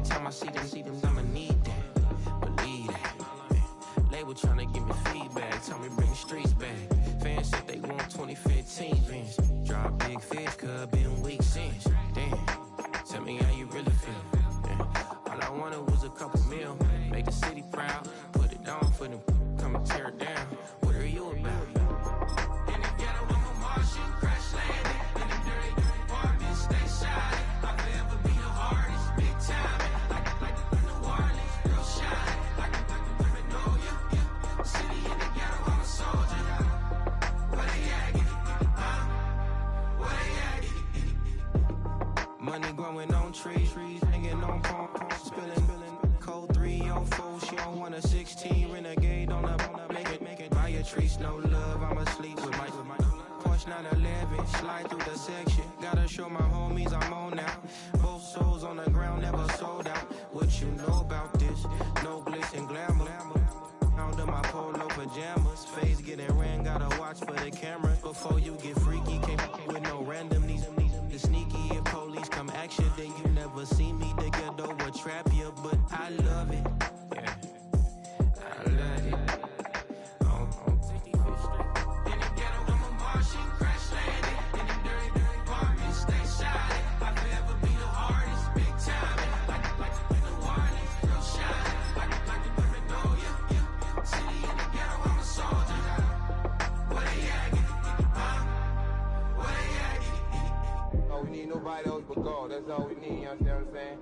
time I see them, I'ma need that. Believe that. Label trying to give me feedback. Tell me bring the streets back. Fans said they want 2015 Vince. Drop big fish, cuz been weak since. Damn, tell me how you really feel. All I wanted was a couple mil. Make the city proud. Put it down for them. Come and tear it down. What are you about? In the ghetto, I'm a Martian. Crash landing. In the dirty apartments, stay shining. I'll forever be the hardest. Big time. Like New Orleans. Real shine. Like women know you. City in the ghetto, I'm a soldier. Where they at? Where they at? Money growing on trees. Hanging on palm. Spilling. Code 304. She don't want a 16. Renegade on the make it. Buy a trees, no love. I'm asleep with my Porsche 911. Slide through the section. Gotta show my homies I'm on now. Both souls on the ground, never sold out. What you know about this? No glitz and glamour. Under my polo pajamas. Face getting ran, gotta watch for the camera. Before you get freaky, can't with no randomness. The sneaky, if police come action, then you never see me. The ghetto will trap you, but I love it. Yeah, I love it. In the ghetto, I'm a Martian, crash landing. In the dirty apartments, stay shining. I'll forever be the hardest, big time. Like New Orleans, real shine. Like the women know you. City in the ghetto, I'm a soldier. Where they at? Where they at? Oh, we need nobody else but God. That's all we need, you understand what I'm saying?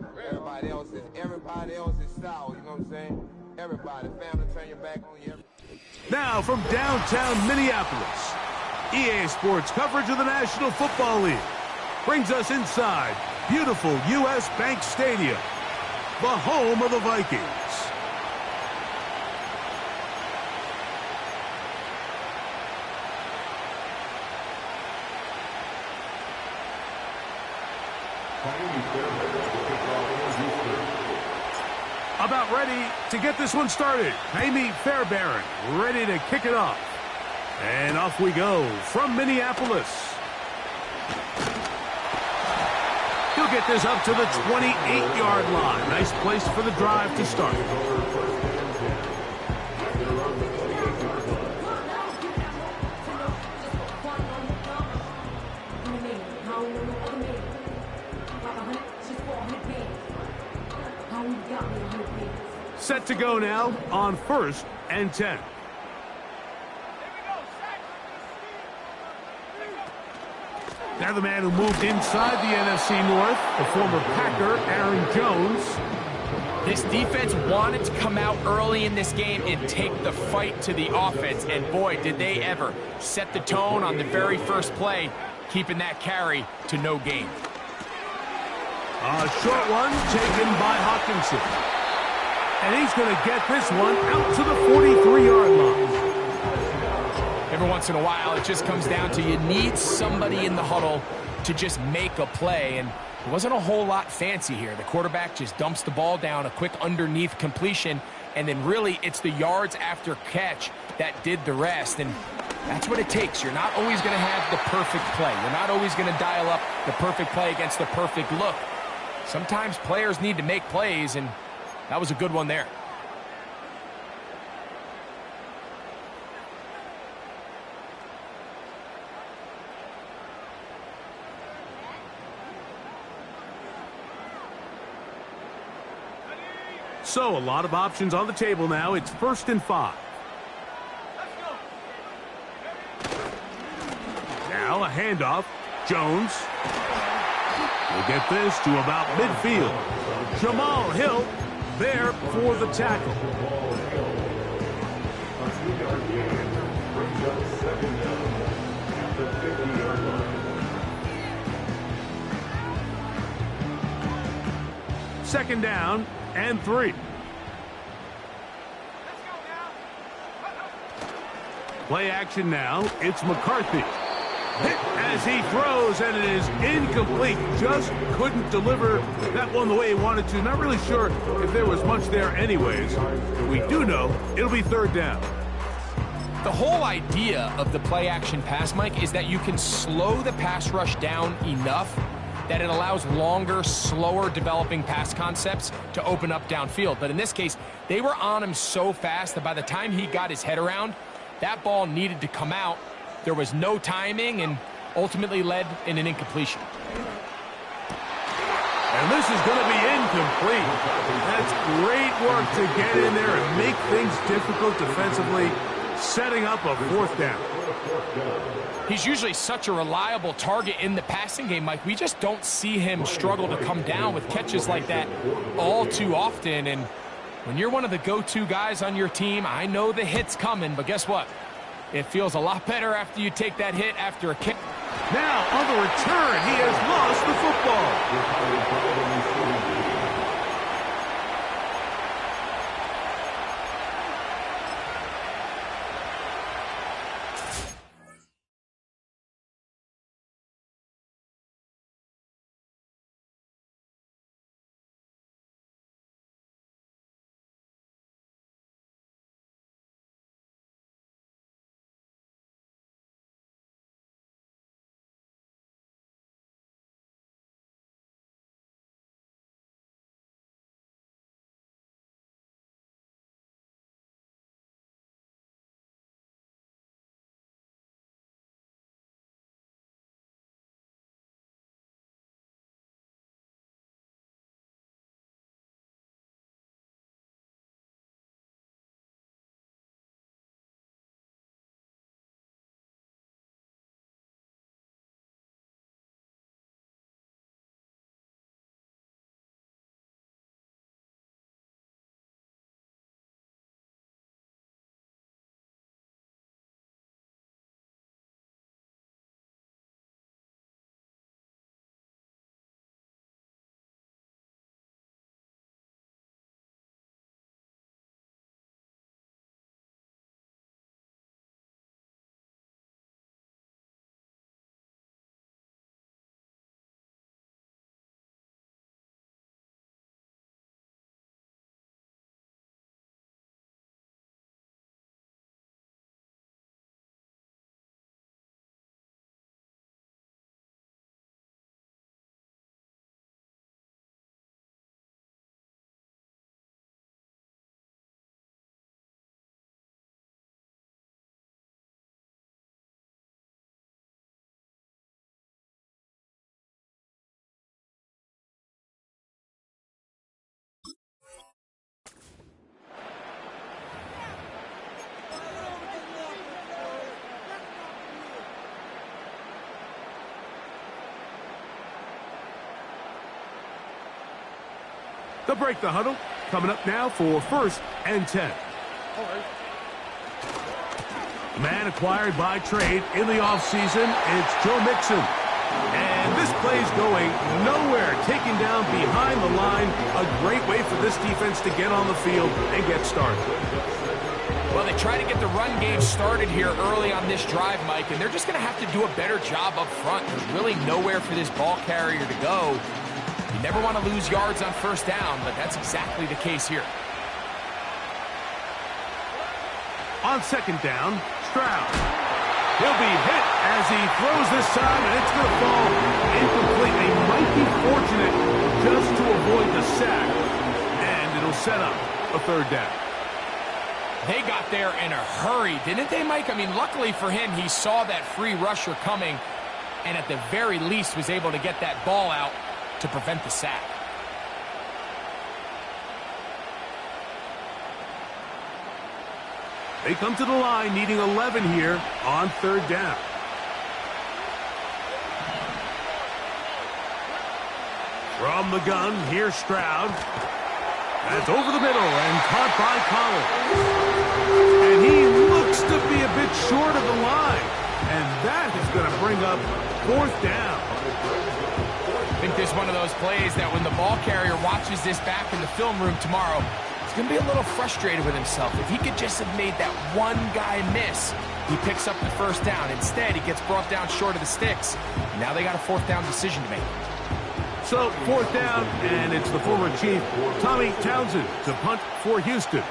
Everybody else is sour, you know what I'm saying? Everybody, family, turn your back on you. Now from downtown Minneapolis, EA Sports coverage of the National Football League brings us inside beautiful U.S. Bank Stadium, the home of the Vikings. About ready to get this one started. Amy Fairbairn ready to kick it off. And off we go from Minneapolis. He'll get this up to the 28-yard line. Nice place for the drive to start. Set to go now on 1st and 10. Now the man who moved inside the NFC North, the former Packer, Aaron Jones. This defense wanted to come out early in this game and take the fight to the offense, and boy, did they ever. Set the tone on the very first play, keeping that carry to no gain. A short one taken by Hawkinson. And he's going to get this one out to the 43-yard line. Every once in a while, it just comes down to you need somebody in the huddle to just make a play. And it wasn't a whole lot fancy here. The quarterback just dumps the ball down, a quick underneath completion, and then really it's the yards after catch that did the rest. And that's what it takes. You're not always going to have the perfect play. You're not always going to dial up the perfect play against the perfect look. Sometimes players need to make plays, and that was a good one there. So a lot of options on the table now. It's 1st and 5. Now a handoff. Jones will get this to about midfield. Jamal Hill there for the tackle. Second down and 3. Play action now. It's McCarthy. Hit as he throws, and it is incomplete. Just couldn't deliver that one the way he wanted to. Not really sure if there was much there anyways. We do know it'll be 3rd down. The whole idea of the play action pass, Mike, is that you can slow the pass rush down enough that it allows longer, slower developing pass concepts to open up downfield. But in this case, they were on him so fast that by the time he got his head around, that ball needed to come out. There was no timing and ultimately led in an incompletion. And this is going to be incomplete. That's great work to get in there and make things difficult defensively, setting up a fourth down. He's usually such a reliable target in the passing game, Mike. We just don't see him struggle to come down with catches like that all too often. And when you're one of the go-to guys on your team, I know the hit's coming, but guess what? It feels a lot better after you take that hit after a kick. Now, on the return, he has lost the football. They'll break the huddle. Coming up now for 1st and 10. A man acquired by trade in the offseason, it's Joe Mixon. And this play's going nowhere, taking down behind the line. A great way for this defense to get on the field and get started. Well, they try to get the run game started here early on this drive, Mike, and they're just going to have to do a better job up front. There's really nowhere for this ball carrier to go. You never want to lose yards on 1st down, but that's exactly the case here. On 2nd down, Stroud. He'll be hit as he throws this time, and it's going to fall incomplete. They might be fortunate just to avoid the sack, and it'll set up a 3rd down. They got there in a hurry, didn't they, Mike? I mean, luckily for him, he saw that free rusher coming, and at the very least was able to get that ball out to prevent the sack. They come to the line needing 11 here on 3rd down. From the gun, here's Stroud. That's over the middle and caught by Collins. And he looks to be a bit short of the line. And that is going to bring up 4th down. I think this is one of those plays that when the ball carrier watches this back in the film room tomorrow, he's going to be a little frustrated with himself. If he could just have made that one guy miss, he picks up the 1st down. Instead, he gets brought down short of the sticks. Now they got a 4th down decision to make. So 4th down, and it's the former Chief, Tommy Townsend, to punt for Houston.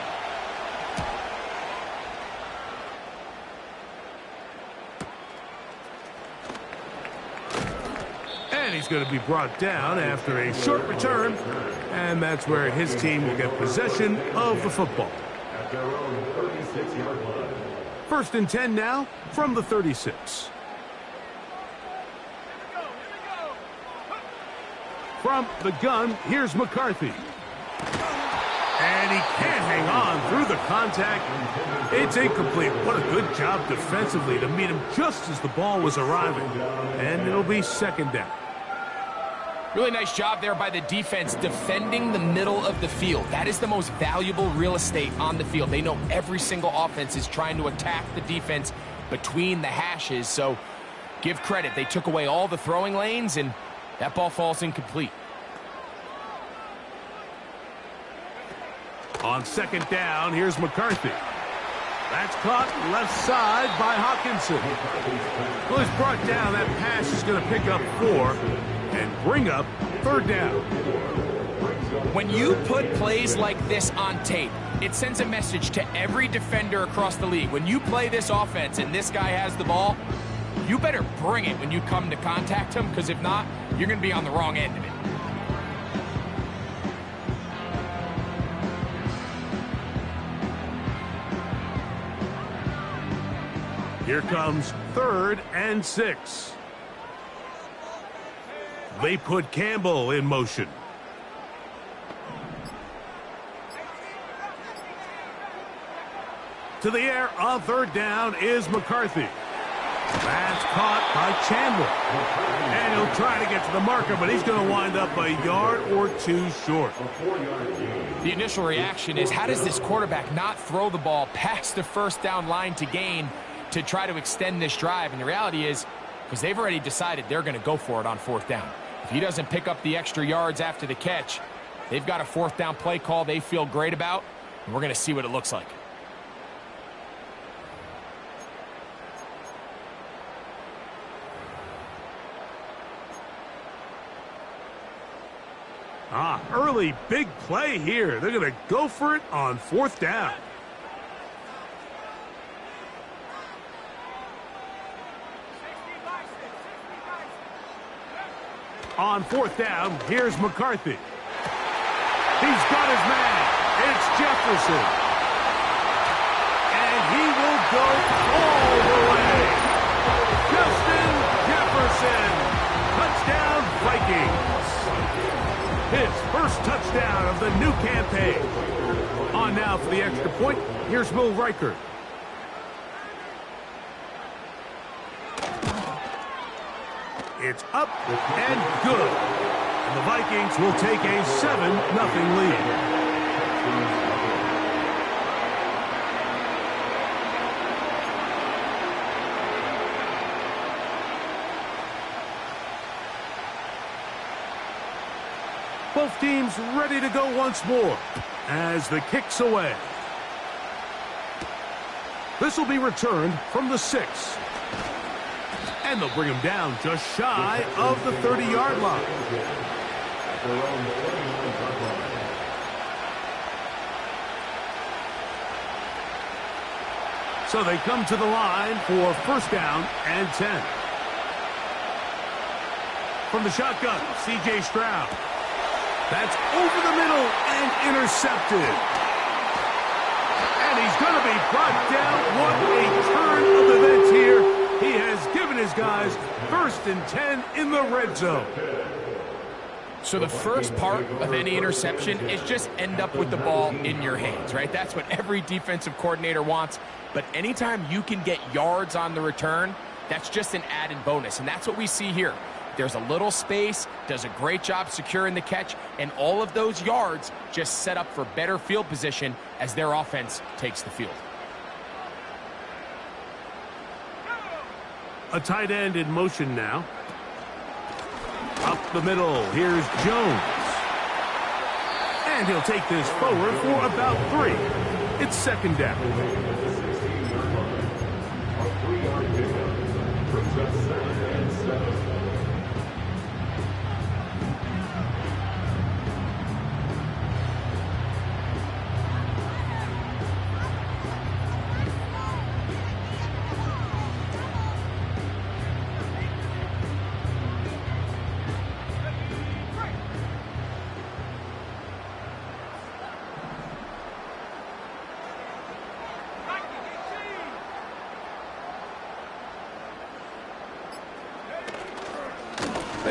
And he he's going to be brought down after a short return, and that's where his team will get possession of the football. At their own 36-yard line. 1st and 10 now from the 36. From the gun, here's McCarthy. And he can't hang on through the contact. It's incomplete. What a good job defensively to meet him just as the ball was arriving. And it'll be 2nd down. Really nice job there by the defense defending the middle of the field. That is the most valuable real estate on the field. They know every single offense is trying to attack the defense between the hashes. So give credit. They took away all the throwing lanes, and that ball falls incomplete. On 2nd down, here's McCarthy. That's caught left side by Hawkinson. Well, he's brought down. That pass is going to pick up 4 and bring up 3rd down. When you put plays like this on tape, it sends a message to every defender across the league. When you play this offense and this guy has the ball, you better bring it when you come to contact him, because if not, you're going to be on the wrong end of it. Here comes 3rd and 6. They put Campbell in motion. To the air on 3rd down is McCarthy. That's caught by Chandler. And he'll try to get to the marker, but he's going to wind up a yard or 2 short. The initial reaction is, how does this quarterback not throw the ball past the 1st down line to gain to try to extend this drive? And the reality is, because they've already decided they're going to go for it on 4th down. If he doesn't pick up the extra yards after the catch, they've got a 4th down play call they feel great about, and we're going to see what it looks like. Early big play here. They're going to go for it on 4th down. On 4th down, here's McCarthy. He's got his man. It's Jefferson. And he will go all the way. Justin Jefferson. Touchdown, Vikings. His first touchdown of the new campaign. On now for the extra point, here's Will Reichert. It's up and good. And the Vikings will take a 7-0 lead. Both teams ready to go once more as the kick's away. This will be returned from the 6. And they'll bring him down just shy of the 30-yard line. So they come to the line for 1st down and 10. From the shotgun, C.J. Stroud. That's over the middle and intercepted. And he's going to be brought down. What a turn of events here. He has given his guys 1st and 10 in the red zone. So the first part of any interception is just end up with the ball in your hands, right? That's what every defensive coordinator wants. But anytime you can get yards on the return, that's just an added bonus. And that's what we see here. There's a little space, does a great job securing the catch, and all of those yards just set up for better field position as their offense takes the field. A tight end in motion now. Up the middle, here's Jones. And he'll take this forward for about 3. It's 2nd down.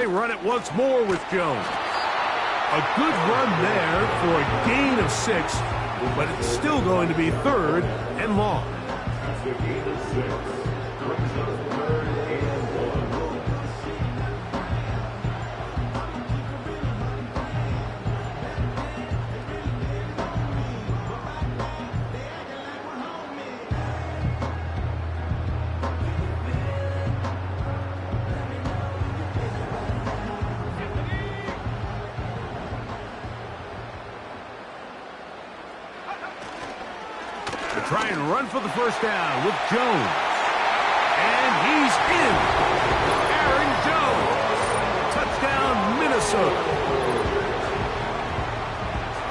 They run it once more with Jones. A good run there for a gain of 6, but it's still going to be 3rd and long. That's a gain of 6. Brings up 3rd and 1. Try and run for the first down with Jones. And he's in. Aaron Jones. Touchdown, Minnesota.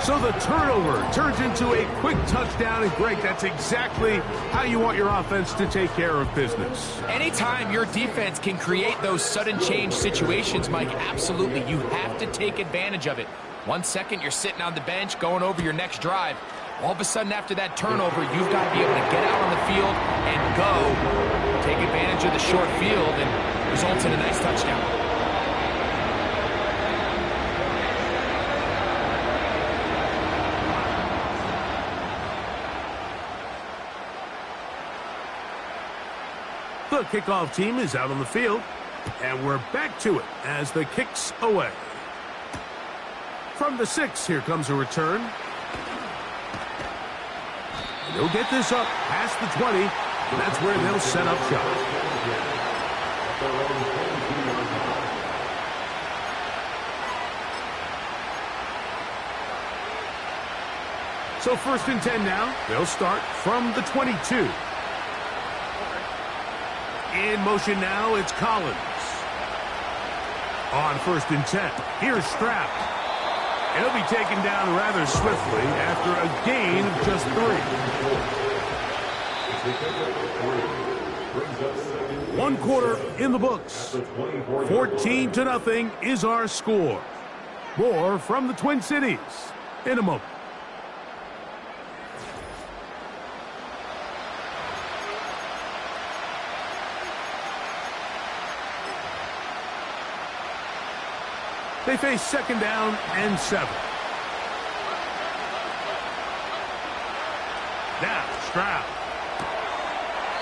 So the turnover turns into a quick touchdown. And Greg, that's exactly how you want your offense to take care of business. Anytime your defense can create those sudden change situations, Mike, absolutely, you have to take advantage of it. 1 second, you're sitting on the bench going over your next drive. All of a sudden, after that turnover, you've got to be able to get out on the field and go. Take advantage of the short field and result in a nice touchdown. The kickoff team is out on the field, and we're back to it as the kick's away. From the 6, here comes a return. They'll get this up past the 20, and that's where they'll set up shop. So 1st and 10 now. They'll start from the 22. In motion now, it's Collins. On 1st and 10, here's Stroud. And he'll be taken down rather swiftly after a gain of just 3. 1 quarter in the books. 14-0 is our score. More from the Twin Cities in a moment. They face 2nd down and 7. Now, Stroud.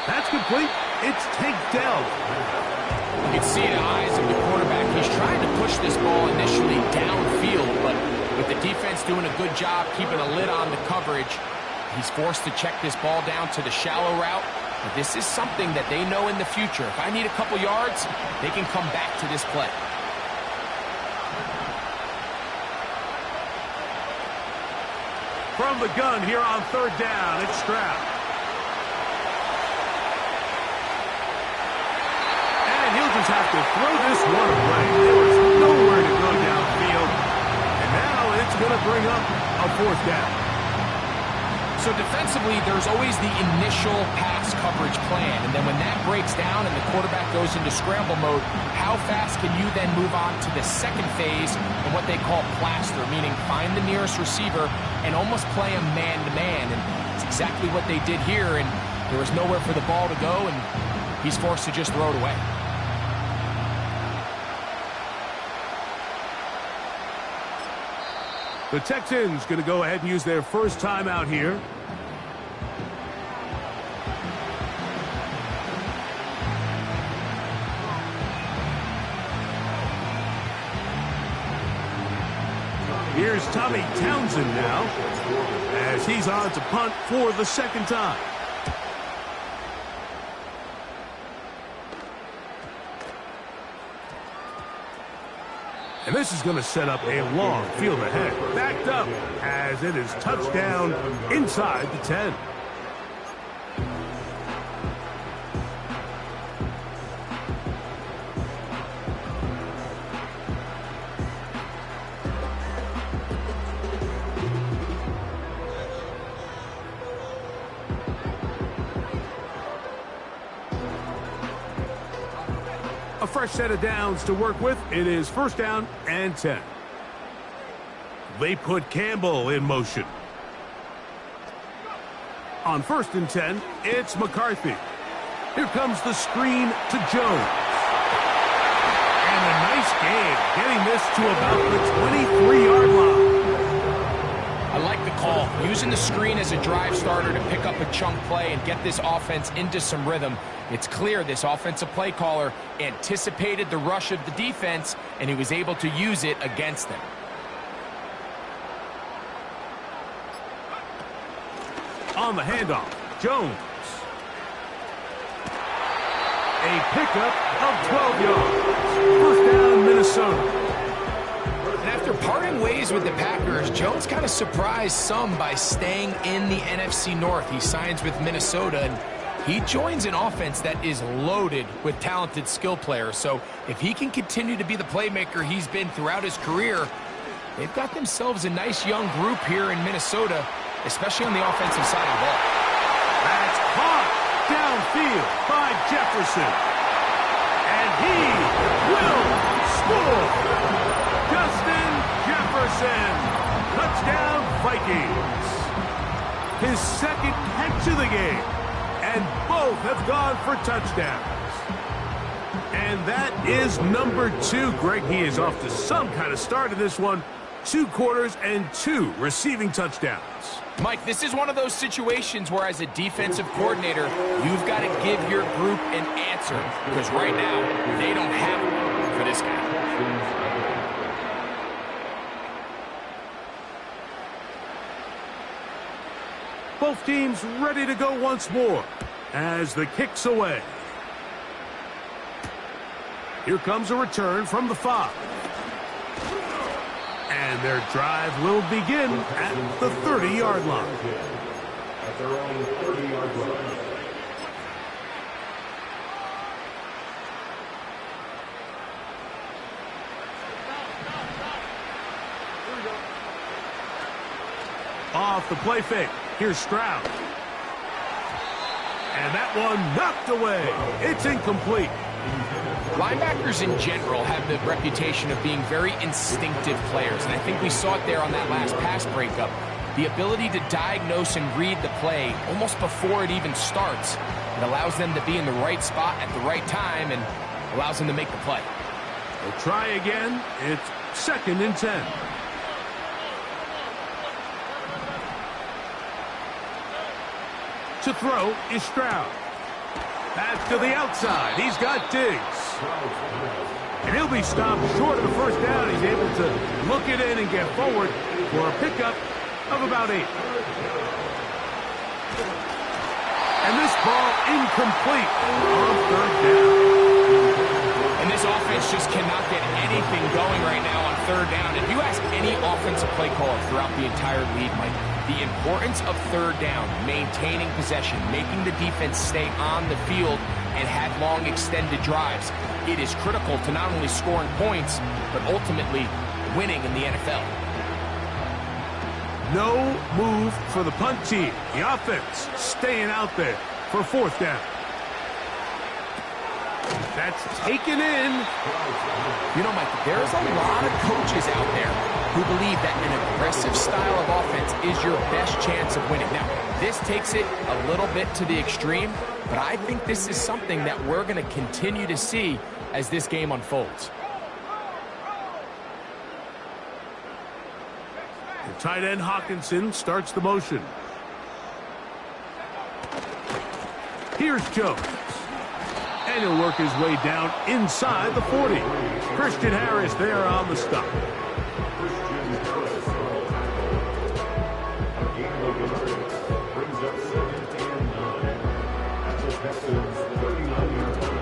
That's complete. It's taken down. You can see in the eyes of the quarterback, he's trying to push this ball initially downfield, but with the defense doing a good job keeping a lid on the coverage, he's forced to check this ball down to the shallow route. But this is something that they know in the future. If I need a couple yards, they can come back to this play. From the gun here on 3rd down, it's Stroud. And he'll just have to throw this one away. There was nowhere to go downfield. And now it's going to bring up a 4th down. So defensively, there's always the initial pass coverage plan. And then when that breaks down and the quarterback goes into scramble mode, how fast can you then move on to the 2nd phase and what they call plaster, meaning find the nearest receiver and almost play him man-to-man. And it's exactly what they did here. And there was nowhere for the ball to go, and he's forced to just throw it away. The Texans going to go ahead and use their first timeout here. Here's Tommy Townsend now, as he's on to punt for the 2nd time. And this is going to set up a long field ahead. Backed up as it is touchdown inside the 10. A fresh set of downs to work with. It is 1st down and 10. They put Campbell in motion. On 1st and 10, it's McCarthy. Here comes the screen to Jones. And a nice Nice game, getting this to about the 23-yard line. I like the call, using the screen as a drive starter to pick up a chunk play and get this offense into some rhythm. It's clear this offensive play caller anticipated the rush of the defense, and he was able to use it against them. On the handoff, Jones. A pickup of 12 yards. First down, Minnesota. And after parting ways with the Packers, Jones kind of surprised some by staying in the NFC North. He signs with Minnesota, and he joins an offense that is loaded with talented skill players. So if he can continue to be the playmaker he's been throughout his career, they've got themselves a nice young group here in Minnesota, especially on the offensive side of the ball. That's caught downfield by Jefferson. And he will score. Justin Jefferson. Touchdown, Vikings. His second catch of the game. And both have gone for touchdowns. And that is number 2. Greg, he is off to some kind of start in this one. 2 quarters and 2 receiving touchdowns. Mike, this is one of those situations where as a defensive coordinator, you've got to give your group an answer, because right now, they don't have one for this guy. Both teams ready to go once more as the kick's away. Here comes a return from the 5. And their drive will begin at the 30-yard line. At their own 30-yard line. Off the play fake. Here's Stroud. And that one knocked away. It's incomplete. Linebackers in general have the reputation of being very instinctive players, and I think we saw it there on that last pass breakup. The ability to diagnose and read the play almost before it even starts. It allows them to be in the right spot at the right time and allows them to make the play. They'll try again. It's 2nd and 10. To throw is Stroud. Back to the outside. He's got Diggs. And he'll be stopped short of the first down. He's able to look it in and get forward for a pickup of about 8. And this ball incomplete on 3rd down. And this offense just cannot get anything going right now on 3rd down. If you ask any offensive play caller throughout the entire league, Mike, the importance of 3rd down, maintaining possession, making the defense stay on the field, and have long extended drives. It is critical to not only scoring points, but ultimately winning in the NFL. No move for the punt team. The offense staying out there for 4th down. That's taken in. You know, Mike, there's a lot of coaches out there who believe that an aggressive style of offense is your best chance of winning. Now, this takes it a little bit to the extreme, but I think this is something that we're going to continue to see as this game unfolds. The tight end Hawkinson starts the motion. Here's Jones. And he'll work his way down inside the 40. Christian Harris there on the stop. Brings up 2nd and 9 at the Texans' 39-yard line.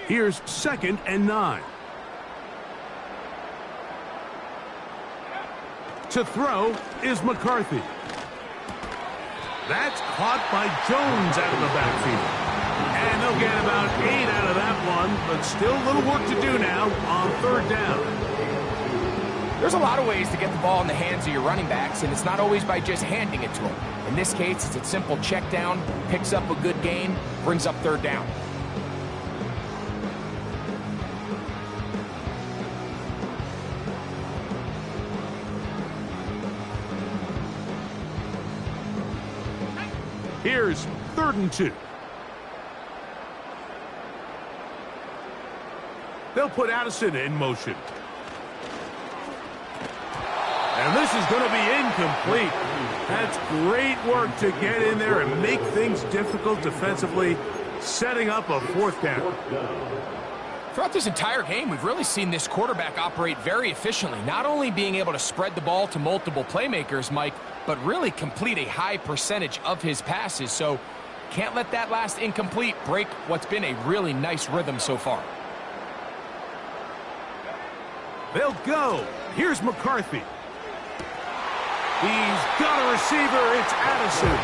Here's 2nd and 9. To throw is McCarthy. That's caught by Jones out of the backfield. And they'll get about 8 out of that one, but still a little work to do now on 3rd down. There's a lot of ways to get the ball in the hands of your running backs, and it's not always by just handing it to them. In this case, it's a simple check down, picks up a good gain, brings up 3rd down. Here's 3rd and 2. They'll put Addison in motion. And this is going to be incomplete. That's great work to get in there and make things difficult defensively, setting up a 4th down. Throughout this entire game, we've really seen this quarterback operate very efficiently, not only being able to spread the ball to multiple playmakers, Mike, but really complete a high percentage of his passes. So can't let that last incomplete break what's been a really nice rhythm so far. They'll go. Here's McCarthy. He's got a receiver. It's Addison.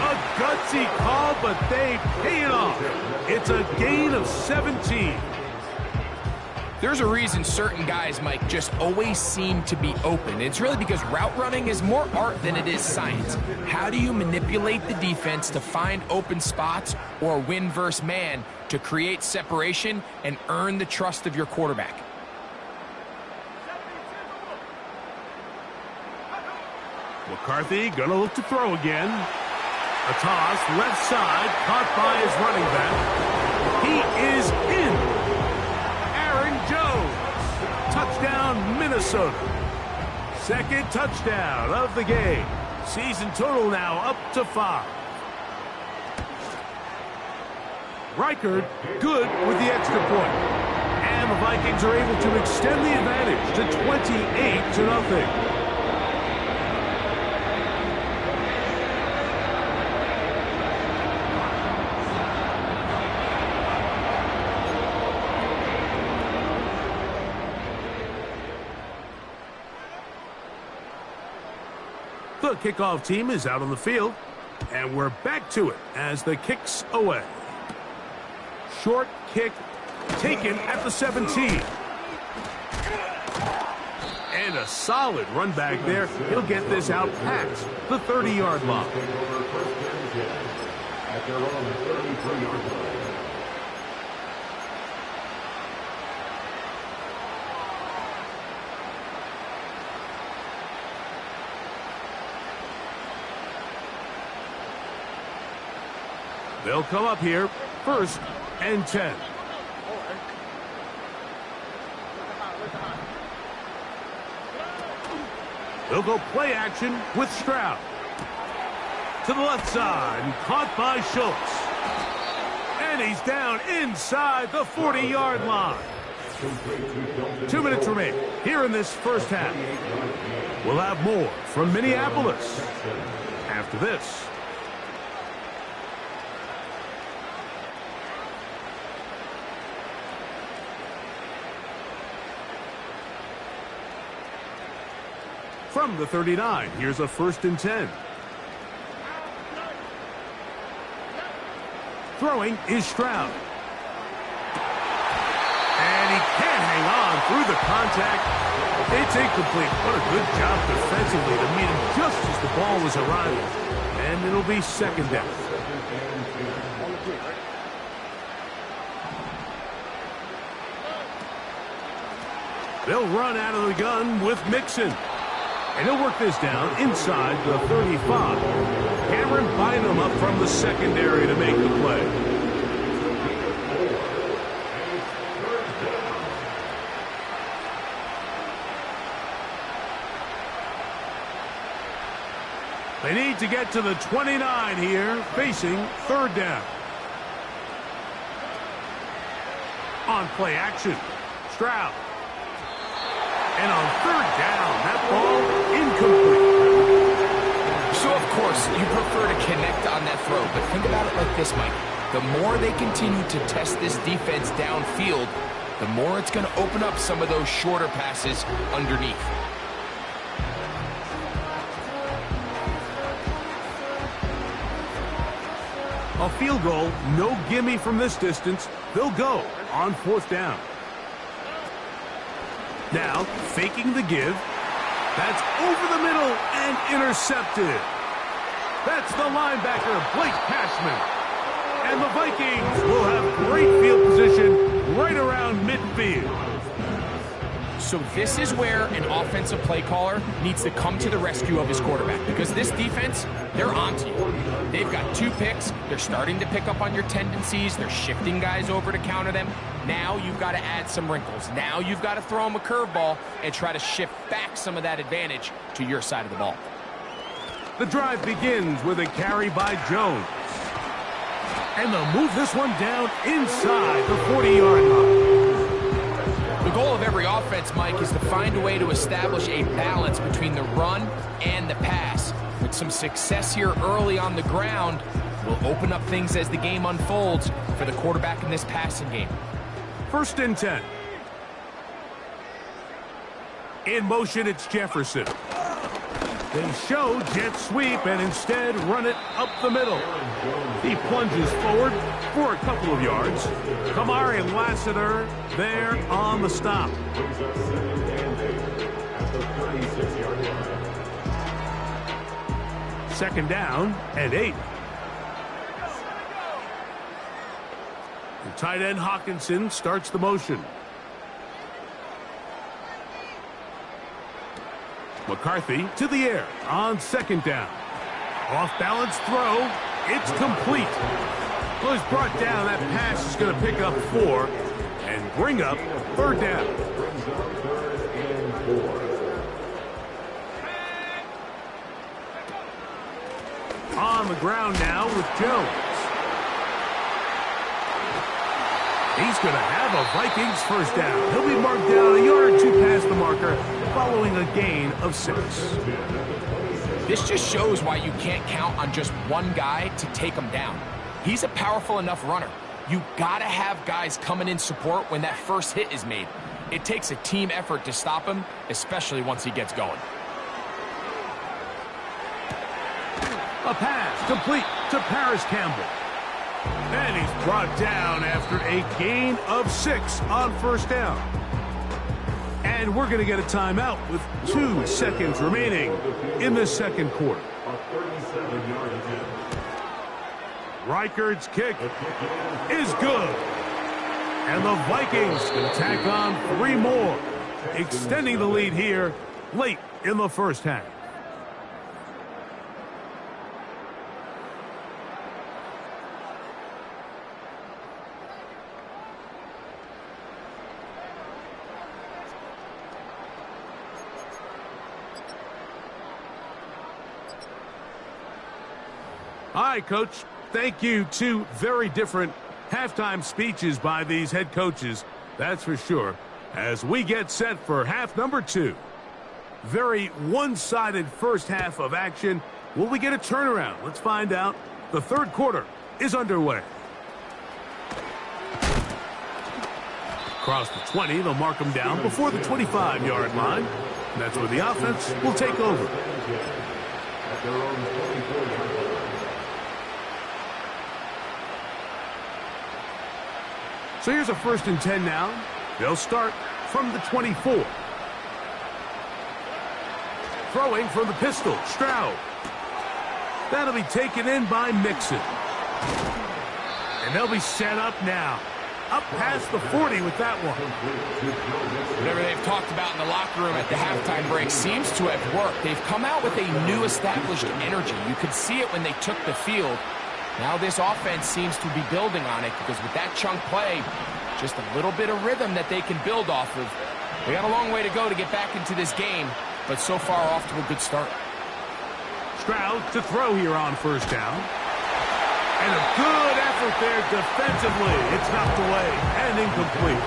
A gutsy call, but they pay it off. It's a gain of 17. There's a reason certain guys, Mike, just always seem to be open. It's really because route running is more art than it is science. How do you manipulate the defense to find open spots or win versus man to create separation and earn the trust of your quarterback? McCarthy gonna look to throw again. A toss, left side, caught by his running back. He is in. Aaron Jones. Touchdown, Minnesota. 2nd touchdown of the game. Season total now up to 5. Reichard good with the extra point. And the Vikings are able to extend the advantage to 28-0. The kickoff team is out on the field, and we're back to it as the kick's away. Short kick taken at the 17. And a solid run back there. He'll get this out past the 30-yard line. At their own 33-yard line. They'll come up here, 1st and 10. They'll go play action with Stroud. To the left side, and caught by Schultz. And he's down inside the 40-yard line. 2 minutes remaining here in this first half. We'll have more from Minneapolis after this. From the 39, here's a 1st and 10. Throwing is Stroud. And he can't hang on through the contact. It's incomplete. What a good job defensively to meet him just as the ball was arriving. And it'll be 2nd down. They'll run out of the gun with Mixon. And he'll work this down inside the 35. Cameron Bynum up from the secondary to make the play. They need to get to the 29 here, facing 3rd down. On play action, Stroud. And on 3rd down, that ball incomplete. So, of course, you prefer to connect on that throw, but think about it like this, Mike. The more they continue to test this defense downfield, the more it's going to open up some of those shorter passes underneath. A field goal, no gimme from this distance. They'll go on 4th down. Now, faking the give. That's over the middle and intercepted. That's the linebacker, Blake Cashman. And the Vikings will have great field position right around midfield. So this is where an offensive play caller needs to come to the rescue of his quarterback, because this defense, they're onto you. They've got 2 picks. They're starting to pick up on your tendencies. They're shifting guys over to counter them. Now you've got to add some wrinkles. Now you've got to throw them a curveball and try to shift back some of that advantage to your side of the ball. The drive begins with a carry by Jones. And they'll move this one down inside the 40-yard line. The goal of every offense, Mike, is to find a way to establish a balance between the run and the pass. With some success here early on the ground, will open up things as the game unfolds for the quarterback in this passing game. 1st and 10. In motion, it's Jefferson. They show jet sweep and instead run it up the middle. He plunges forward for a couple of yards. Kamari Lassiter there on the stop. Second down and 8. The tight end Hawkinson starts the motion. McCarthy to the air on 2nd down. Off balance throw. It's complete. Well, he's brought down. That pass is going to pick up 4 and bring up 3rd down. On the ground now with Jones. He's going to have a Vikings 1st down. He'll be marked down a yard or 2 past the marker following a gain of 6. This just shows why you can't count on just one guy to take him down. He's a powerful enough runner. You got to have guys coming in support when that first hit is made. It takes a team effort to stop him, especially once he gets going. A pass complete to Paris Campbell. And he's brought down after a gain of 6 on 1st down. And we're going to get a timeout with 2 seconds remaining in the 2nd quarter. Reichard's kick is good. And the Vikings can tack on 3 more, extending the lead here late in the 1st half. All right, Coach. Thank you. 2 very different halftime speeches by these head coaches, that's for sure, as we get set for half number 2. Very one-sided first half of action. Will we get a turnaround? Let's find out. The 3rd quarter is underway. Across the 20, they'll mark them down before the 25-yard line. And that's where the offense will take over. So here's a 1st and 10 now. They'll start from the 24. Throwing from the pistol, Stroud. That'll be taken in by Mixon. And they'll be set up now. Up past the 40 with that one. Whatever they've talked about in the locker room at the halftime break seems to have worked. They've come out with a new established energy. You could see it when they took the field. Now this offense seems to be building on it, because with that chunk play, just a little bit of rhythm that they can build off of. They got a long way to go to get back into this game, but so far off to a good start. Stroud to throw here on 1st down. And a good effort there defensively. It's knocked away and incomplete.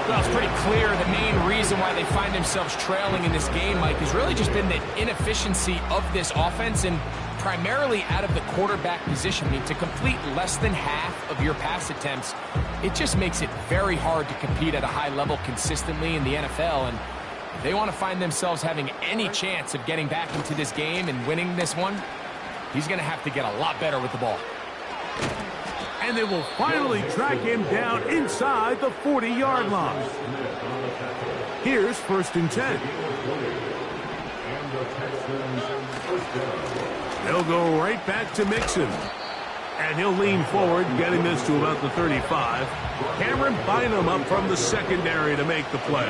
Well, it's pretty clear the main reason why they find themselves trailing in this game, Mike, has really just been the inefficiency of this offense, and primarily out of the quarterback position. I mean, to complete less than half of your pass attempts, it just makes it very hard to compete at a high level consistently in the NFL. And if they want to find themselves having any chance of getting back into this game and winning this one, he's going to have to get a lot better with the ball. And they will finally track him down inside the 40-yard line. Here's 1st and 10. They'll go right back to Mixon. And he'll lean forward, getting this to about the 35. Cameron Bynum up from the secondary to make the play.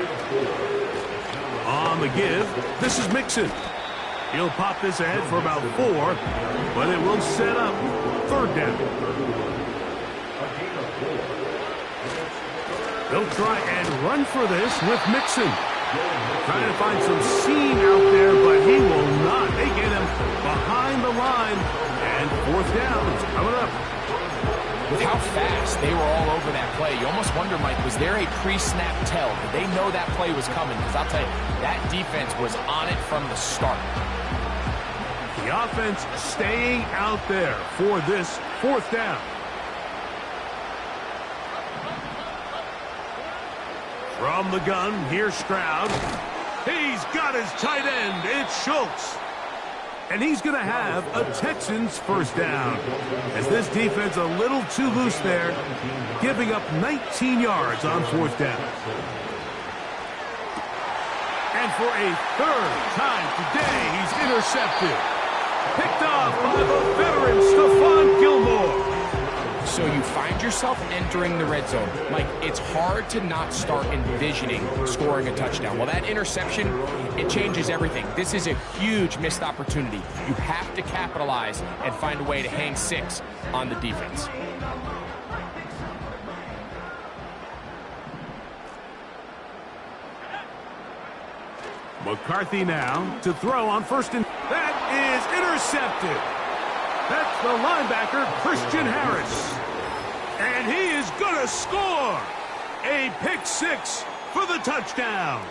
On the give, this is Mixon. He'll pop this ahead for about 4, but it will set up third down. They'll try and run for this with Mixon. Trying to find some seam out there, but he will not. They get him behind the line, and fourth down is coming up. With how fast they were all over that play, you almost wonder, Mike, was there a pre-snap tell? Did they know that play was coming? Because I'll tell you, that defense was on it from the start. The offense staying out there for this fourth down. From the gun, here's Stroud. He's got his tight end. It's Schultz. And he's going to have a Texans first down. As this defense a little too loose there, giving up 19 yards on fourth down. And for a third time today, he's intercepted. Picked off by the veteran Stephon Gilmore. So you find yourself entering the red zone. Mike, it's hard to not start envisioning scoring a touchdown. Well, that interception, it changes everything. This is a huge missed opportunity. You have to capitalize and find a way to hang 6 on the defense. McCarthy now to throw on first and... That is intercepted. That's the linebacker, Christian Harris. And he is going to score. A pick 6 for the touchdown.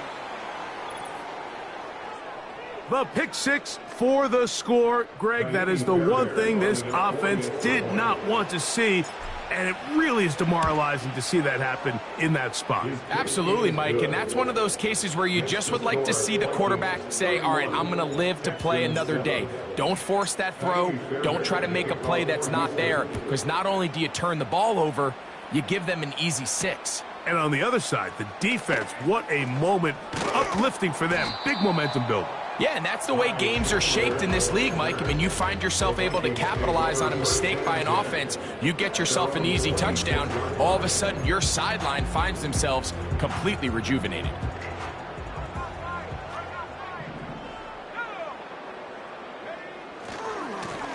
The pick 6 for the score. Greg, that is the one thing this offense did not want to see. And it really is demoralizing to see that happen in that spot. Absolutely, Mike, and that's one of those cases where you just would like to see the quarterback say, all right, I'm going to live to play another day. Don't force that throw. Don't try to make a play that's not there, because not only do you turn the ball over, you give them an easy 6. And on the other side, the defense, what a moment, uplifting for them. Big momentum builder. Yeah, and that's the way games are shaped in this league, Mike. I mean, you find yourself able to capitalize on a mistake by an offense, you get yourself an easy touchdown, all of a sudden your sideline finds themselves completely rejuvenated.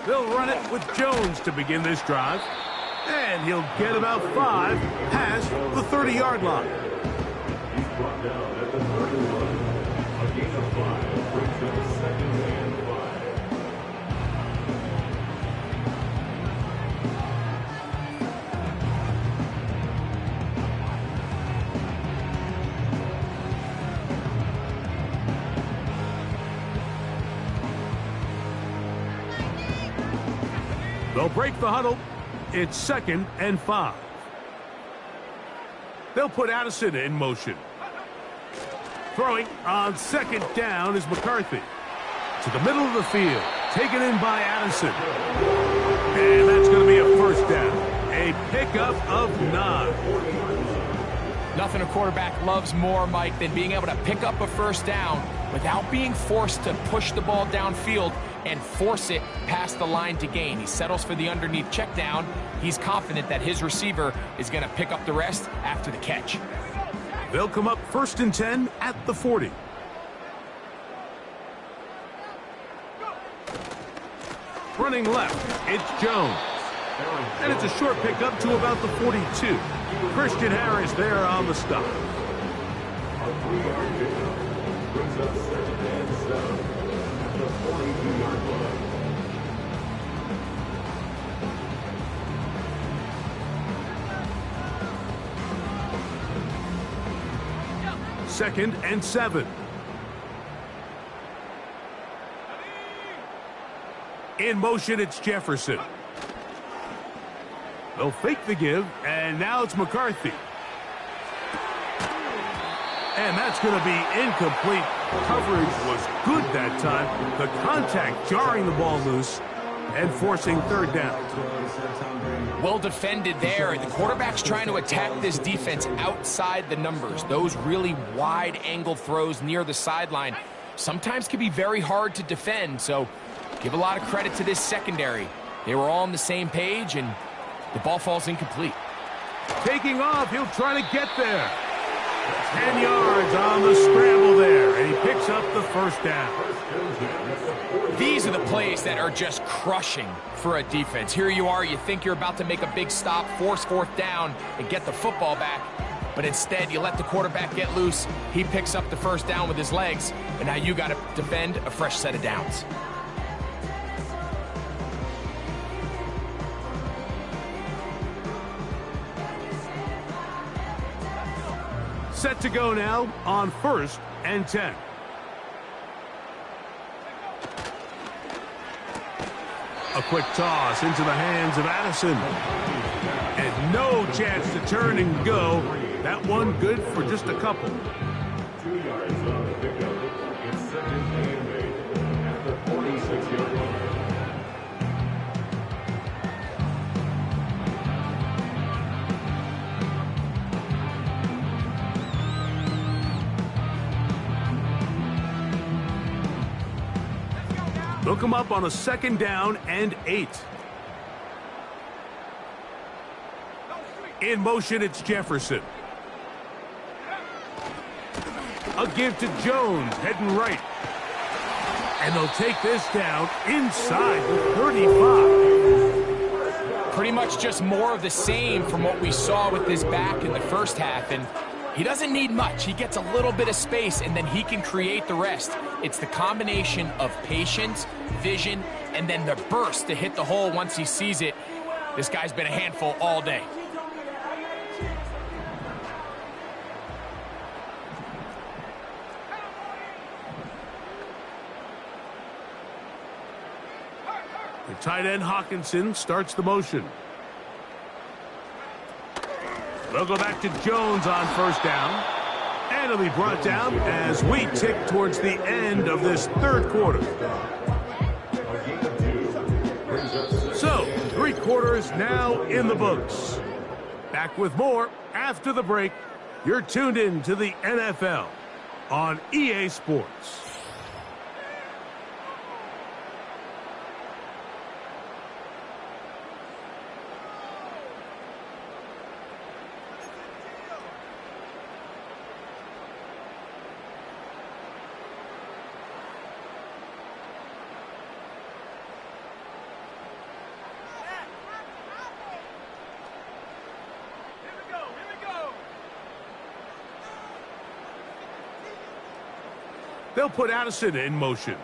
They'll run it with Jones to begin this drive. And he'll get about 5 past the 30-yard line. He's brought down at the 31. A gain of 5 brings them to 2nd and 5. They'll break the huddle. It's 2nd and 5. They'll put Addison in motion. Throwing on 2nd down is McCarthy. To the middle of the field. Taken in by Addison. And that's going to be a first down. A pickup of 9. Nothing a quarterback loves more, Mike, than being able to pick up a first down without being forced to push the ball downfield and force it past the line to gain. He settles for the underneath check down. He's confident that his receiver is going to pick up the rest after the catch. They'll come up 1st and 10 at the 40. Running left, it's Jones. And it's a short pickup to about the 42. Christian Harris there on the stop. A 3-yard pickup brings up 2nd and 7 at the 42-yard line. Second and 7. In motion, it's Jefferson. They'll fake the give, and now it's McCarthy. And that's going to be incomplete. Coverage was good that time. The contact jarring the ball loose and forcing 3rd down. Well defended there. The quarterback's trying to attack this defense outside the numbers. Those really wide angle throws near the sideline sometimes can be very hard to defend. So give a lot of credit to this secondary. They were all on the same page, and the ball falls incomplete. Taking off, he'll try to get there. 10 yards on the scramble there, and he picks up the first down. These are the plays that are just crushing for a defense. Here you are, you think you're about to make a big stop, force fourth down, and get the football back. But instead, you let the quarterback get loose. He picks up the first down with his legs, and now you got to defend a fresh set of downs. Set to go now on 1st and 10. A quick toss into the hands of Addison. And no chance to turn and go. That one good for just a couple. 2 yards on the pickup. It's 2nd and 8 at the 46-yard line. Look him up on a 2nd down and 8. In motion, it's Jefferson. A give to Jones, heading right. And they'll take this down inside the 35. Pretty much just more of the same from what we saw with this back in the first half. And he doesn't need much. He gets a little bit of space, and then he can create the rest. It's the combination of patience, vision, and then the burst to hit the hole once he sees it. This guy's been a handful all day. The tight end Hawkinson starts the motion. They'll go back to Jones on 1st down. And it'll be brought down as we tick towards the end of this 3rd quarter. So, 3 quarters now in the books. Back with more after the break. You're tuned in to the NFL on EA Sports. They'll put Addison in motion.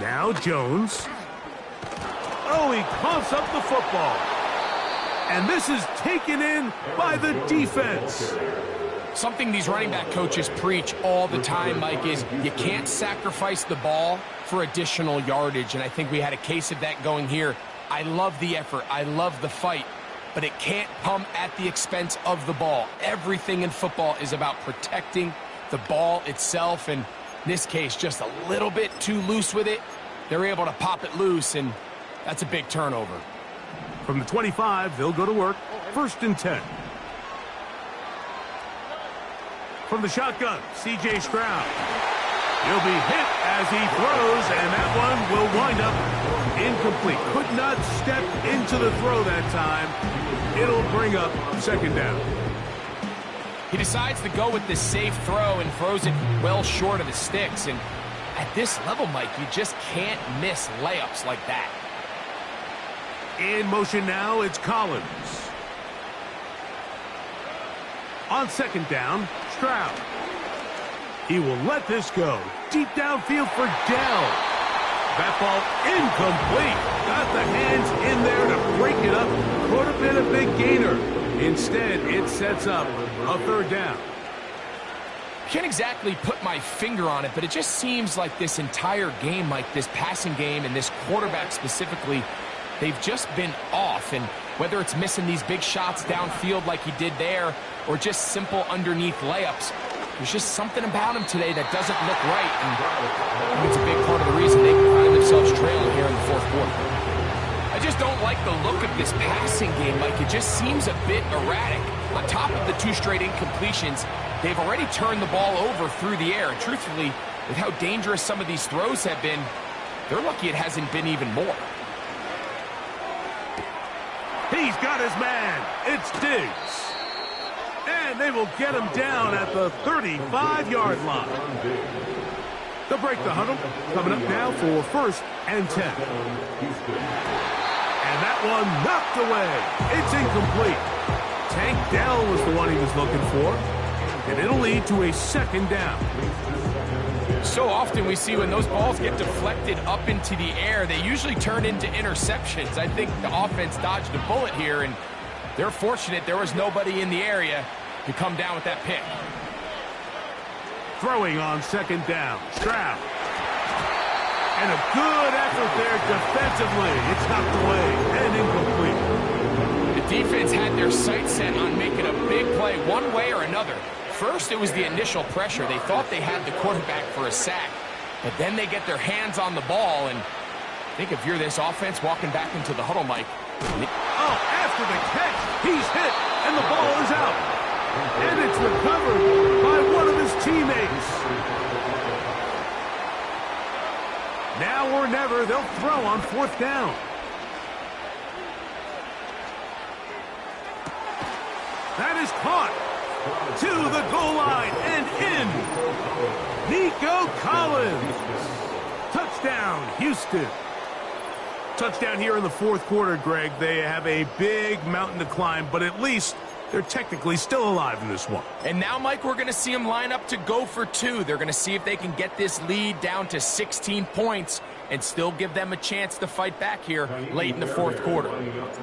Now Jones. Oh, he coughs up the football. And this is taken in by the defense. Something these running back coaches preach all the time, Mike, is you can't sacrifice the ball for additional yardage. And I think we had a case of that going here. I love the effort. I love the fight. But it can't come at the expense of the ball. Everything in football is about protecting the ball itself, and in this case, just a little bit too loose with it. They're able to pop it loose, and that's a big turnover. From the 25, they'll go to work. 1st and 10. From the shotgun, C.J. Stroud. He'll be hit as he throws, and that one will wind up incomplete. Could not step into the throw that time. It'll bring up 2nd down. He decides to go with this safe throw and throws it well short of the sticks. And at this level, Mike, you just can't miss layups like that. In motion now, it's Collins. On 2nd down, Stroud. He will let this go. Deep downfield for Dell. That ball incomplete. Got the hands in there to break it up. Could have been a big gainer. Instead, it sets up a 3rd down. Can't exactly put my finger on it, but it just seems like this entire game, like this passing game and this quarterback specifically, they've just been off. And whether it's missing these big shots downfield like he did there or just simple underneath layups, there's just something about him today that doesn't look right. And I think it's a big part of the reason they can find themselves trailing here in the 4th quarter. I just don't like the look of this passing game, Mike. It just seems a bit erratic. On top of the 2 straight incompletions, they've already turned the ball over through the air. And truthfully, with how dangerous some of these throws have been, they're lucky it hasn't been even more. He's got his man. It's Diggs. And And they will get him down at the 35-yard line. They'll break the huddle. Coming up now for 1st and 10. And that one knocked away. It's incomplete. Tank Dell was the one he was looking for. And it'll lead to a 2nd down. So often we see when those balls get deflected up into the air, they usually turn into interceptions. I think the offense dodged a bullet here, and they're fortunate there was nobody in the area to come down with that pick. Throwing on 2nd down. Stroud. And a good effort there defensively. It's knocked away and incomplete. The defense had their sights set on making a big play one way or another. First, it was the initial pressure. They thought they had the quarterback for a sack, but then they get their hands on the ball, and I think if you're this offense walking back into the huddle, Mike. Oh, after the catch, he's hit, and the ball is out. And it's recovered by one of his teammates. Now or never, they'll throw on 4th down. That is caught. To the goal line and in. Nico Collins. Touchdown, Houston. Touchdown here in the 4th quarter, Greg. They have a big mountain to climb, but at least they're technically still alive in this one. And now, Mike, we're going to see them line up to go for 2. They're going to see if they can get this lead down to 16 points and still give them a chance to fight back here late in the 4th quarter.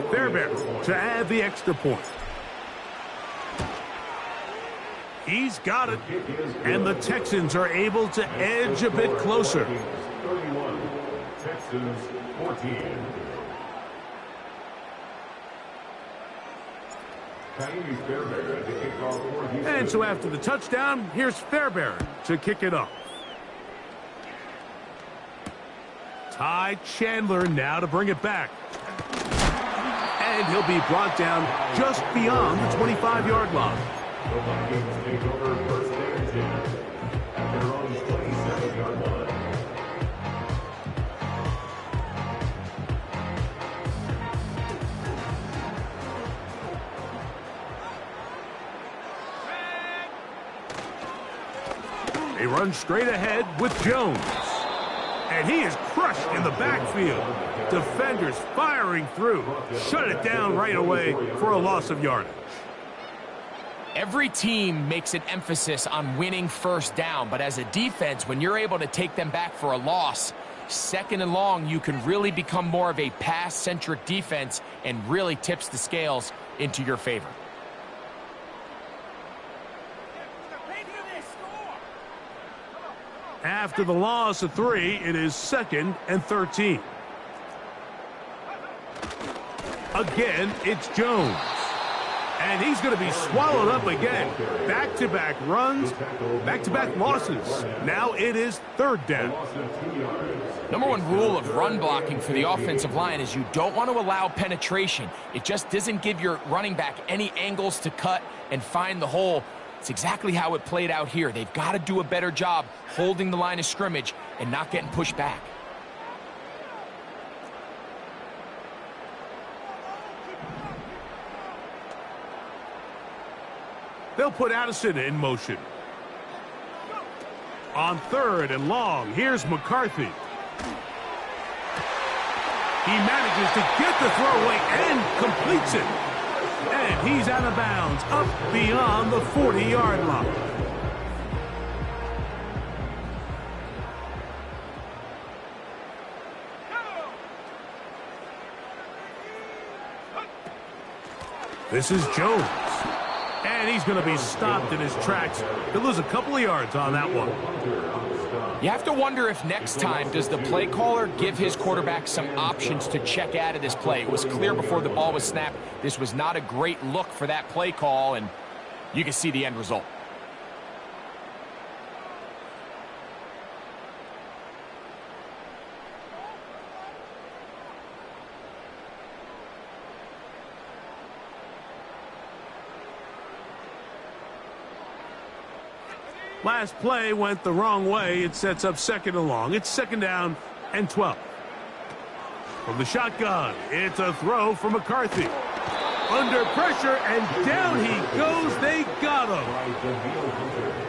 Fairbairn to add the extra point. He's got it, and the Texans are able to edge a bit closer. 31, Texans 14. And so after the touchdown, here's Fairbairn to kick it off. Ty Chandler now to bring it back. And he'll be brought down just beyond the 25-yard line. The Vikings take over 1st and 10 at their own 27-yard line. They run straight ahead with Jones. And he is crushed in the backfield. Defenders firing through. Shut it down right away for a loss of yardage. Every team makes an emphasis on winning 1st down, but as a defense, when you're able to take them back for a loss, 2nd and long, you can really become more of a pass-centric defense and really tips the scales into your favor. After the loss of 3, it is 2nd and 13. Again, it's Jones. And he's going to be swallowed up again. Back-to-back runs, back-to-back losses. Now it is 3rd down. Number 1 rule of run blocking for the offensive line is you don't want to allow penetration. It just doesn't give your running back any angles to cut and find the hole. It's exactly how it played out here. They've got to do a better job holding the line of scrimmage and not getting pushed back. They'll put Addison in motion. On 3rd and long, here's McCarthy. He manages to get the throwaway and completes it. And he's out of bounds, up beyond the 40-yard line. This is Jones. And he's going to be stopped in his tracks. He'll lose a couple of yards on that one. You have to wonder if next time does the play caller give his quarterback some options to check out of this play. It was clear before the ball was snapped. This was not a great look for that play call, and you can see the end result. Last play went the wrong way. It sets up 2nd and long. It's 2nd down and 12. From the shotgun, it's a throw for McCarthy. under pressure, and down he goes. They got him.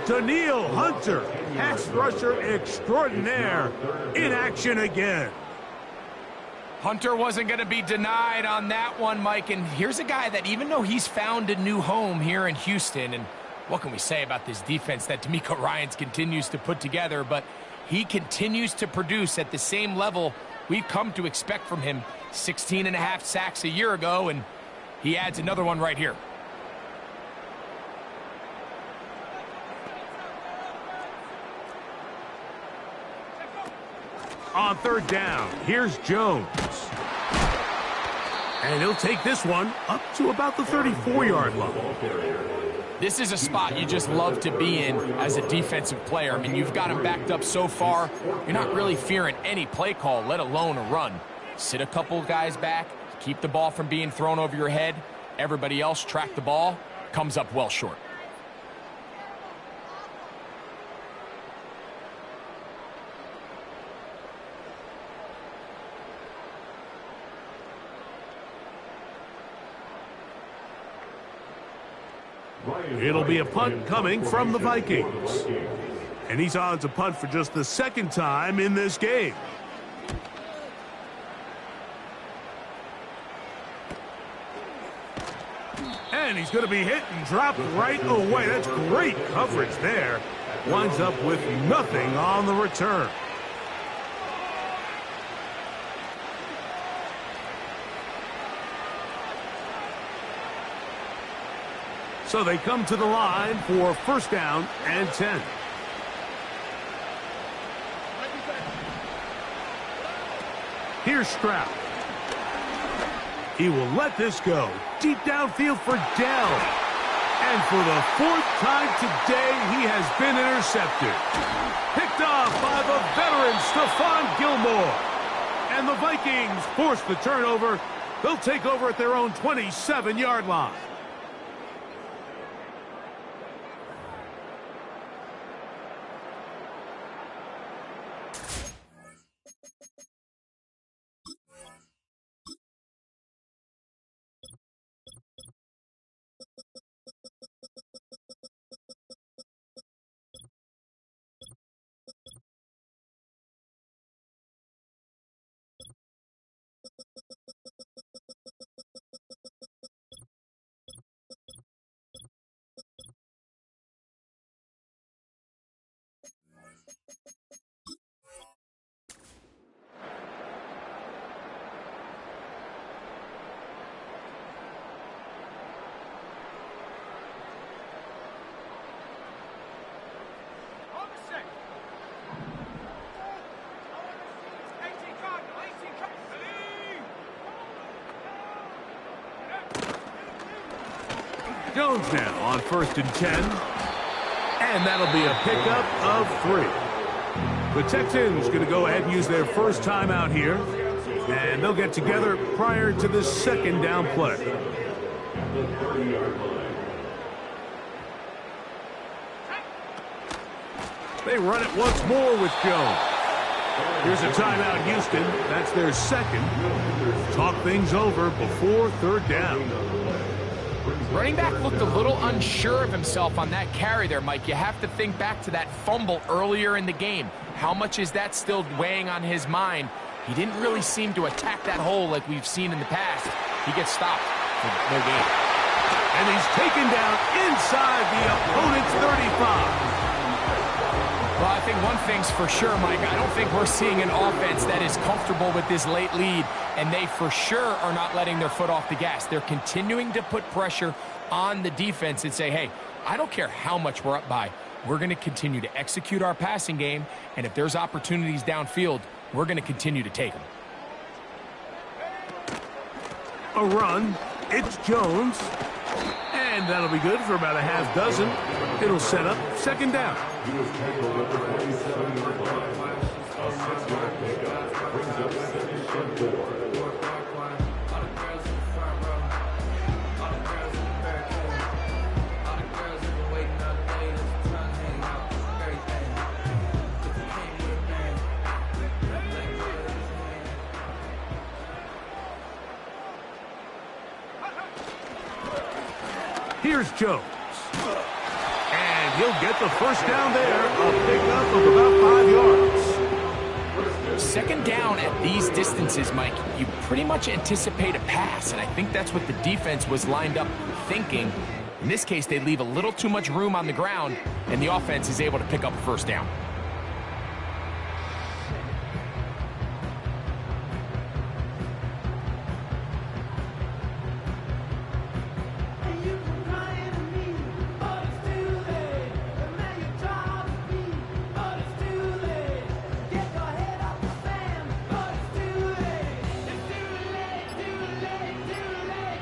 Daniil Hunter, pass rusher extraordinaire, in action again. Hunter wasn't going to be denied on that one, Mike. And here's a guy that, even though he's found a new home here in Houston, and what can we say about this defense that D'Amico Ryans continues to put together, but he continues to produce at the same level we've come to expect from him. 16.5 sacks a year ago, and he adds another one right here. On third down, here's Jones. And he'll take this one up to about the 34-yard line. This is a spot you just love to be in as a defensive player. I mean, you've got him backed up so far, you're not really fearing any play call, let alone a run. Sit a couple guys back, keep the ball from being thrown over your head. Everybody else track the ball, comes up well short. It'll be a punt coming from the Vikings. And he's on to punt for just the second time in this game. And he's going to be hit and dropped right away. That's great coverage there. Winds up with nothing on the return. So they come to the line for first down and 10. Here's Stroud. He will let this go. Deep downfield for Dell. And for the fourth time today, he has been intercepted. Picked off by the veteran Stephon Gilmore. And the Vikings force the turnover. They'll take over at their own 27-yard line. Jones now on first and 10. And that'll be a pickup of 3. The Texans going to go ahead and use their first timeout here. And they'll get together prior to the second down play. They run it once more with Jones. Here's a timeout, Houston. That's their second. Talk things over before third down. Running back looked a little unsure of himself on that carry there, Mike. You have to think back to that fumble earlier in the game. How much is that still weighing on his mind? He didn't really seem to attack that hole like we've seen in the past. He gets stopped for no gain. And he's taken down inside the opponent's 35. Well, I think one thing's for sure, Mike. I don't think we're seeing an offense that is comfortable with this late lead, and they for sure are not letting their foot off the gas. They're continuing to put pressure on the defense and say, hey, I don't care how much we're up by. We're going to continue to execute our passing game, and if there's opportunities downfield, we're going to continue to take them. A run. It's Jones. And that'll be good for about a half dozen. It'll set up second down. He was tackled at the 27-yard line. A 6-yard pickup brings up second and 4. Here's Jones. And he'll get the first down there, a pickup of about 5 yards. Second down at these distances, Mike, you pretty much anticipate a pass, and I think that's what the defense was lined up thinking. In this case, they leave a little too much room on the ground, and the offense is able to pick up a first down.